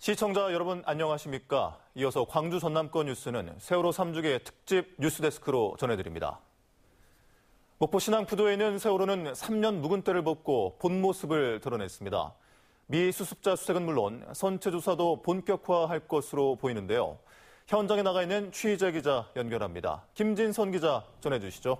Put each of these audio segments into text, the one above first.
시청자 여러분 안녕하십니까? 이어서 광주 전남권 뉴스는 세월호 3주기 특집 뉴스데스크로 전해드립니다. 목포 신항푸도에 있는 세월호는 3년 묵은 때를 벗고 본 모습을 드러냈습니다. 미 수습자 수색은 물론 선체 조사도 본격화할 것으로 보이는데요. 현장에 나가 있는 취재 기자 연결합니다. 김진선 기자 전해주시죠.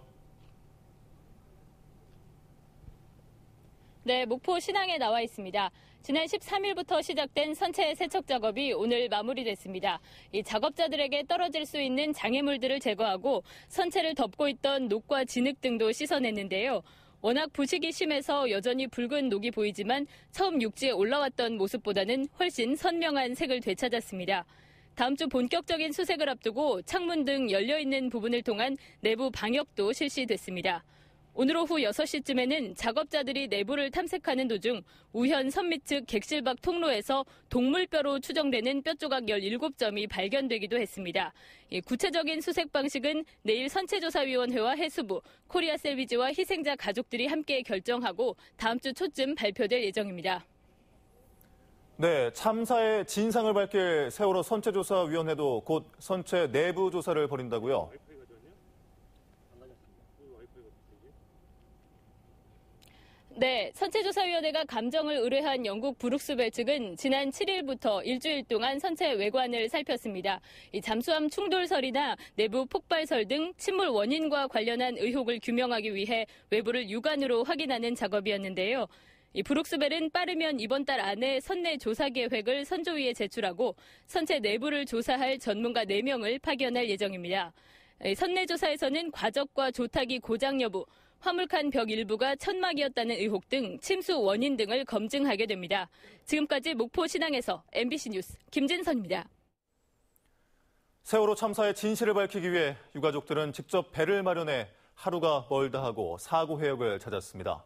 네, 목포 신항에 나와 있습니다. 지난 13일부터 시작된 선체 세척 작업이 오늘 마무리됐습니다. 이 작업자들에게 떨어질 수 있는 장애물들을 제거하고 선체를 덮고 있던 녹과 진흙 등도 씻어냈는데요. 워낙 부식이 심해서 여전히 붉은 녹이 보이지만 처음 육지에 올라왔던 모습보다는 훨씬 선명한 색을 되찾았습니다. 다음 주 본격적인 수색을 앞두고 창문 등 열려있는 부분을 통한 내부 방역도 실시됐습니다. 오늘 오후 6시쯤에는 작업자들이 내부를 탐색하는 도중 우현 선미 측 객실밖 통로에서 동물뼈로 추정되는 뼈조각 17점이 발견되기도 했습니다. 구체적인 수색 방식은 내일 선체조사위원회와 해수부, 코리아 셀비지와 희생자 가족들이 함께 결정하고 다음 주 초쯤 발표될 예정입니다. 네, 참사의 진상을 밝힐 세월호 선체조사위원회도 곧 선체 내부 조사를 벌인다고요? 네, 선체조사위원회가 감정을 의뢰한 영국 브룩스벨 측은 지난 7일부터 일주일 동안 선체 외관을 살폈습니다. 이 잠수함 충돌설이나 내부 폭발설 등 침몰 원인과 관련한 의혹을 규명하기 위해 외부를 육안으로 확인하는 작업이었는데요. 이 브룩스벨은 빠르면 이번 달 안에 선내 조사 계획을 선조위에 제출하고 선체 내부를 조사할 전문가 4명을 파견할 예정입니다. 선내 조사에서는 과적과 조타기 고장 여부, 화물칸 벽 일부가 천막이었다는 의혹 등 침수 원인 등을 검증하게 됩니다. 지금까지 목포 신항에서 MBC 뉴스 김진선입니다. 세월호 참사의 진실을 밝히기 위해 유가족들은 직접 배를 마련해 하루가 멀다 하고 사고 회역을 찾았습니다.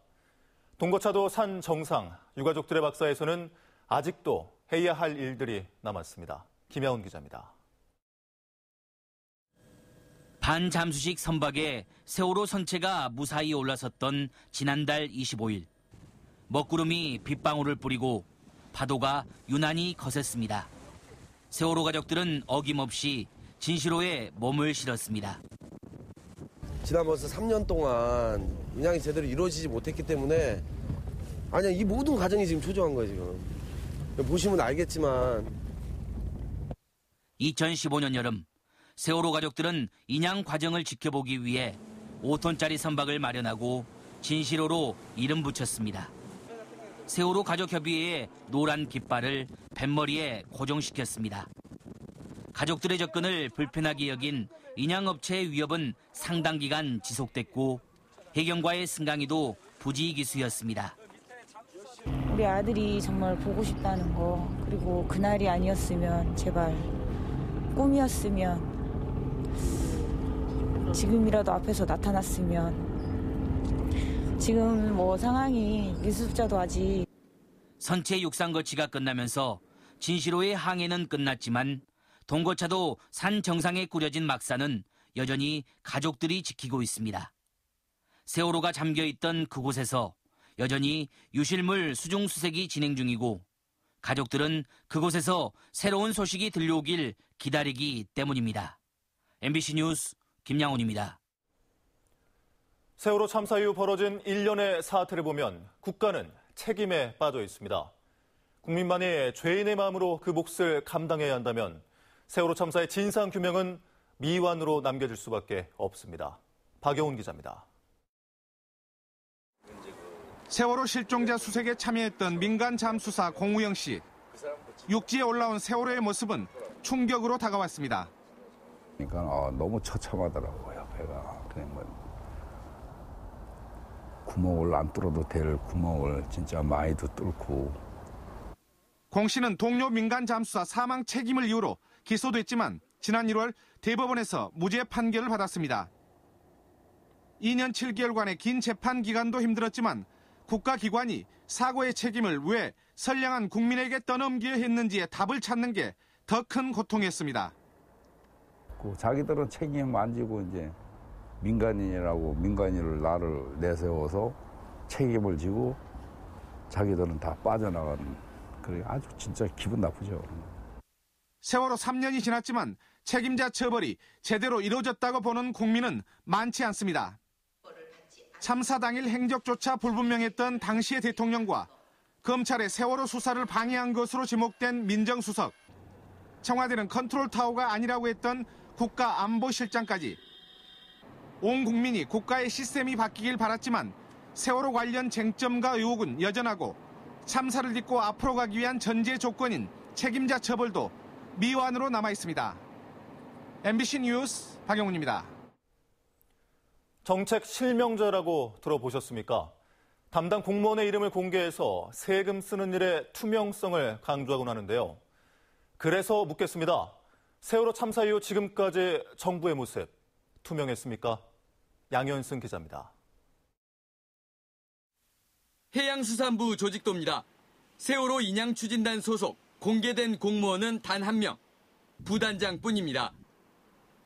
동거차도 산 정상, 유가족들의 박사에서는 아직도 해야 할 일들이 남았습니다. 김야훈 기자입니다. 반잠수식 선박에 세월호 선체가 무사히 올라섰던 지난달 25일. 먹구름이 빗방울을 뿌리고 파도가 유난히 거셌습니다. 세월호 가족들은 어김없이 진실호에 몸을 실었습니다. 지난 벌써 3년 동안 운양이 제대로 이루어지지 못했기 때문에 이 모든 과정이 지금 초조한 거예요, 지금. 보시면 알겠지만. 2015년 여름 세월호 가족들은 인양 과정을 지켜보기 위해 5톤짜리 선박을 마련하고 진실호로 이름 붙였습니다. 세월호 가족협의회의 노란 깃발을 뱃머리에 고정시켰습니다. 가족들의 접근을 불편하게 여긴 인양업체의 위협은 상당 기간 지속됐고 해경과의 승강이도 부지기수였습니다. 우리 아들이 정말 보고 싶다는 거, 그리고 그날이 아니었으면 제발 꿈이었으면 지금이라도 앞에서 나타났으면. 지금 상황이 미수습자도 아직. 선체 육상 거치가 끝나면서 진실호의 항해는 끝났지만 동거차도 산 정상에 꾸려진 막사는 여전히 가족들이 지키고 있습니다. 세월호가 잠겨있던 그곳에서 여전히 유실물 수중 수색이 진행 중이고 가족들은 그곳에서 새로운 소식이 들려오길 기다리기 때문입니다. MBC 뉴스 김양훈입니다. 세월호 참사 이후 벌어진 일련의 사태를 보면 국가는 책임에 빠져 있습니다. 국민만이 죄인의 마음으로 그 몫을 감당해야 한다면 세월호 참사의 진상규명은 미완으로 남겨질 수밖에 없습니다. 박영훈 기자입니다. 세월호 실종자 수색에 참여했던 민간 잠수사 공우영 씨. 육지에 올라온 세월호의 모습은 충격으로 다가왔습니다. 그러니까 너무 처참하더라고요. 배가 그냥 구멍을 안 뚫어도 될 구멍을 진짜 많이도 뚫고. 공 씨는 동료 민간 잠수사 사망 책임을 이유로 기소됐지만 지난 1월 대법원에서 무죄 판결을 받았습니다. 2년 7개월간의 긴 재판 기간도 힘들었지만 국가기관이 사고의 책임을 왜 선량한 국민에게 떠넘겨야 했는지의 답을 찾는 게 더 큰 고통이었습니다. 자기들은 책임 안 지고 이제 민간인이라고 민간인을 나를 내세워서 책임을 지고 자기들은 다 빠져나가는 그래 아주 진짜 기분 나쁘죠. 세월호 3년이 지났지만 책임자 처벌이 제대로 이루어졌다고 보는 국민은 많지 않습니다. 참사 당일 행적조차 불분명했던 당시의 대통령과 검찰의 세월호 수사를 방해한 것으로 지목된 민정수석, 청와대는 컨트롤타워가 아니라고 했던 국가안보실장까지 온 국민이 국가의 시스템이 바뀌길 바랐지만 세월호 관련 쟁점과 의혹은 여전하고 참사를 딛고 앞으로 가기 위한 전제 조건인 책임자 처벌도 미완으로 남아있습니다. MBC 뉴스 박영훈입니다. 정책 실명제라고 들어보셨습니까? 담당 공무원의 이름을 공개해서 세금 쓰는 일의 투명성을 강조하곤 하는데요. 그래서 묻겠습니다. 세월호 참사 이후 지금까지 정부의 모습 투명했습니까? 양현승 기자입니다. 해양수산부 조직도입니다. 세월호 인양추진단 소속 공개된 공무원은 단 한 명, 부단장뿐입니다.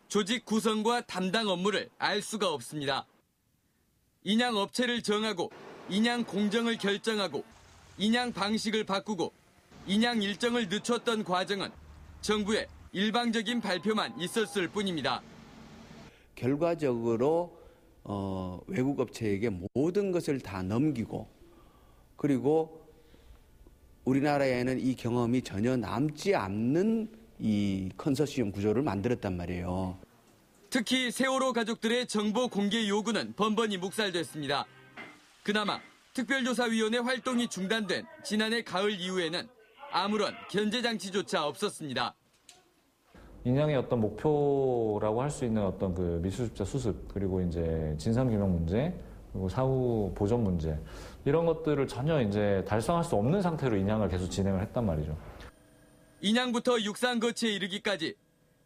조직 구성과 담당 업무를 알 수가 없습니다. 인양 업체를 정하고 인양 공정을 결정하고 인양 방식을 바꾸고 인양 일정을 늦췄던 과정은 정부의 일방적인 발표만 있었을 뿐입니다. 결과적으로 외국 업체에게 모든 것을 다 넘기고 그리고 우리나라에는 이 경험이 전혀 남지 않는 이 컨소시엄 구조를 만들었단 말이에요. 특히 세월호 가족들의 정보 공개 요구는 번번이 묵살됐습니다. 그나마 특별조사위원회 활동이 중단된 지난해 가을 이후에는 아무런 견제 장치조차 없었습니다. 인양의 어떤 목표라고 할 수 있는 어떤 그 미수습자 수습 그리고 이제 진상규명 문제 그리고 사후 보전 문제 이런 것들을 전혀 이제 달성할 수 없는 상태로 인양을 계속 진행을 했단 말이죠. 인양부터 육상 거치에 이르기까지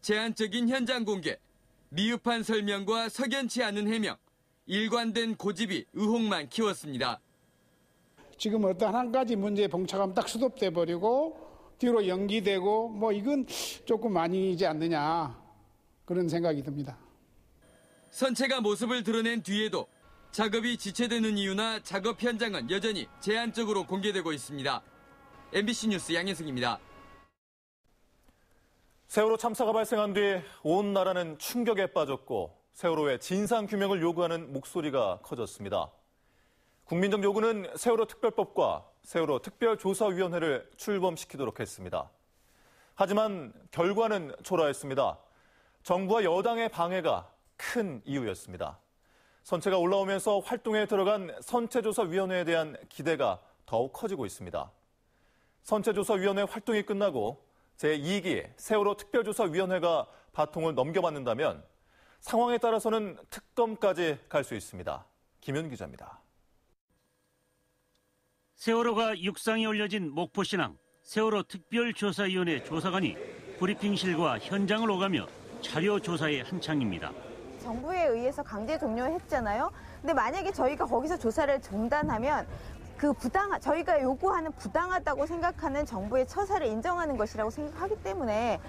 제한적인 현장 공개, 미흡한 설명과 석연치 않은 해명, 일관된 고집이 의혹만 키웠습니다. 지금 어떤 한 가지 문제에 봉착하면 딱 수습돼 버리고 뒤로 연기되고 뭐 이건 조금 아니지 않느냐 그런 생각이 듭니다. 선체가 모습을 드러낸 뒤에도 작업이 지체되는 이유나 작업 현장은 여전히 제한적으로 공개되고 있습니다. MBC 뉴스 양현승입니다. 세월호 참사가 발생한 뒤 온 나라는 충격에 빠졌고 세월호의 진상규명을 요구하는 목소리가 커졌습니다. 국민적 요구는 세월호 특별법과 세월호 특별조사위원회를 출범시키도록 했습니다. 하지만 결과는 초라했습니다. 정부와 여당의 방해가 큰 이유였습니다. 선체가 올라오면서 활동에 들어간 선체조사위원회에 대한 기대가 더욱 커지고 있습니다. 선체조사위원회 활동이 끝나고 제2기 세월호 특별조사위원회가 바통을 넘겨받는다면 상황에 따라서는 특검까지 갈 수 있습니다. 김현 기자입니다. 세월호가 육상에 올려진 목포신항 세월호 특별조사위원회 조사관이 브리핑실과 현장을 오가며 자료 조사에 한창입니다. 정부에 의해서 강제 종료했잖아요. 근데 만약에 저희가 거기서 조사를 중단하면 저희가 요구하는 부당하다고 생각하는 정부의 처사를 인정하는 것이라고 생각하기 때문에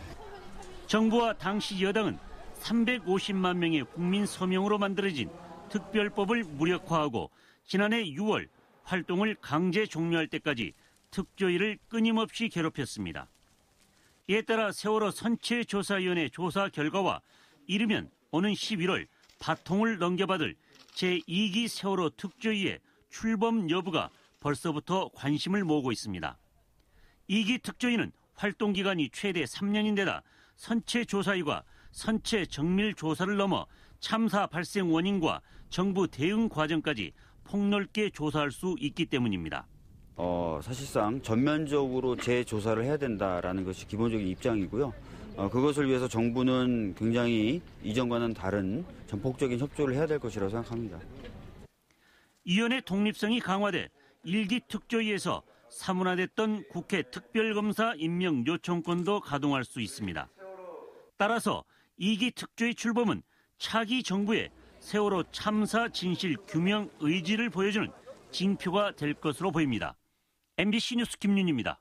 정부와 당시 여당은 350만 명의 국민 서명으로 만들어진 특별법을 무력화하고 지난해 6월 활동을 강제 종료할 때까지 특조위를 끊임없이 괴롭혔습니다. 이에 따라 세월호 선체조사위원회 조사 결과와 이르면 오는 11월 바통을 넘겨받을 제2기 세월호 특조위의 출범 여부가 벌써부터 관심을 모으고 있습니다. 2기 특조위는 활동 기간이 최대 3년인데다 선체조사위가 선체 정밀 조사를 넘어 참사 발생 원인과 정부 대응 과정까지 폭넓게 조사할 수 있기 때문입니다. 사실상 전면적으로 재조사를 해야 된다라는 것이 기본적인 입장이고요. 그것을 위해서 정부는 굉장히 이전과는 다른 전폭적인 협조를 해야 될 것이라고 생각합니다. 위원회 독립성이 강화돼 1기 특조위에서 사문화됐던 국회 특별검사 임명 요청권도 가동할 수 있습니다. 따라서 2기 특조위 출범은 차기 정부의 세월호 참사 진실 규명 의지를 보여주는 징표가 될 것으로 보입니다. MBC 뉴스 김윤입니다.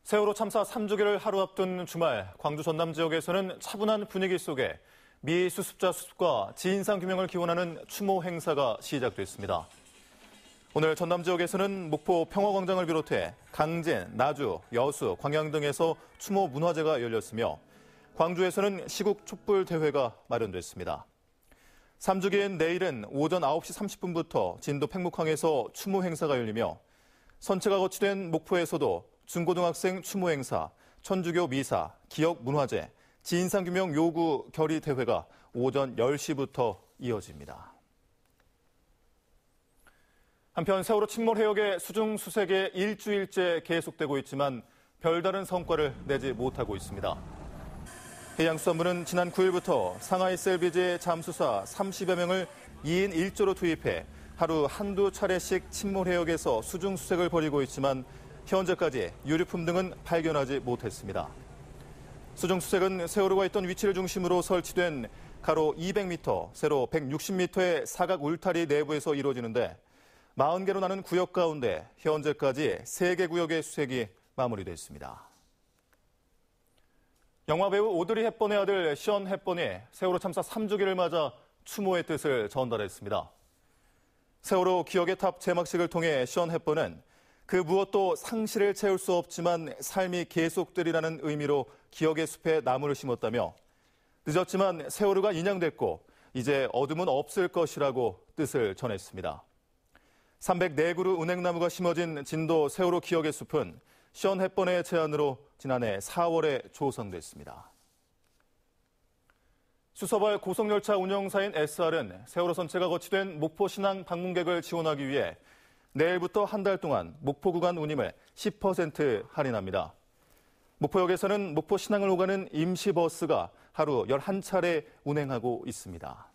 세월호 참사 3주기를 하루 앞둔 주말 광주 전남 지역에서는 차분한 분위기 속에 미수습자 수습과 진상규명을 기원하는 추모 행사가 시작됐습니다. 오늘 전남 지역에서는 목포 평화광장을 비롯해 강진, 나주, 여수, 광양 등에서 추모 문화제가 열렸으며 광주에서는 시국 촛불 대회가 마련됐습니다. 3주기인 내일은 오전 9시 30분부터 진도 팽목항에서 추모 행사가 열리며 선체가 거치된 목포에서도 중고등학생 추모 행사, 천주교 미사, 기억 문화제, 진상규명 요구 결의 대회가 오전 10시부터 이어집니다. 한편 세월호 침몰 해역의 수중 수색이 일주일째 계속되고 있지만 별다른 성과를 내지 못하고 있습니다. 해양수산부는 지난 9일부터 상하이 셀비지 잠수사 30여 명을 2인 1조로 투입해 하루 한두 차례씩 침몰 해역에서 수중 수색을 벌이고 있지만 현재까지 유류품 등은 발견하지 못했습니다. 수중 수색은 세월호가 있던 위치를 중심으로 설치된 가로 200m, 세로 160m의 사각 울타리 내부에서 이루어지는데 40개로 나눈 구역 가운데 현재까지 3개 구역의 수색이 마무리됐습니다. 영화배우 오드리 헵번의 아들 션 헵번이 세월호 참사 3주기를 맞아 추모의 뜻을 전달했습니다. 세월호 기억의 탑 제막식을 통해 션 헵번은 그 무엇도 상실을 채울 수 없지만 삶이 계속되리라는 의미로 기억의 숲에 나무를 심었다며 늦었지만 세월호가 인양됐고 이제 어둠은 없을 것이라고 뜻을 전했습니다. 304그루 은행나무가 심어진 진도 세월호 기억의 숲은 션 헵번의 제안으로 지난해 4월에 조성됐습니다. 수서발 고속열차 운영사인 SR은 세월호 선체가 거치된 목포 신항 방문객을 지원하기 위해 내일부터 한 달 동안 목포 구간 운임을 10% 할인합니다. 목포역에서는 목포 신항을 오가는 임시버스가 하루 11차례 운행하고 있습니다.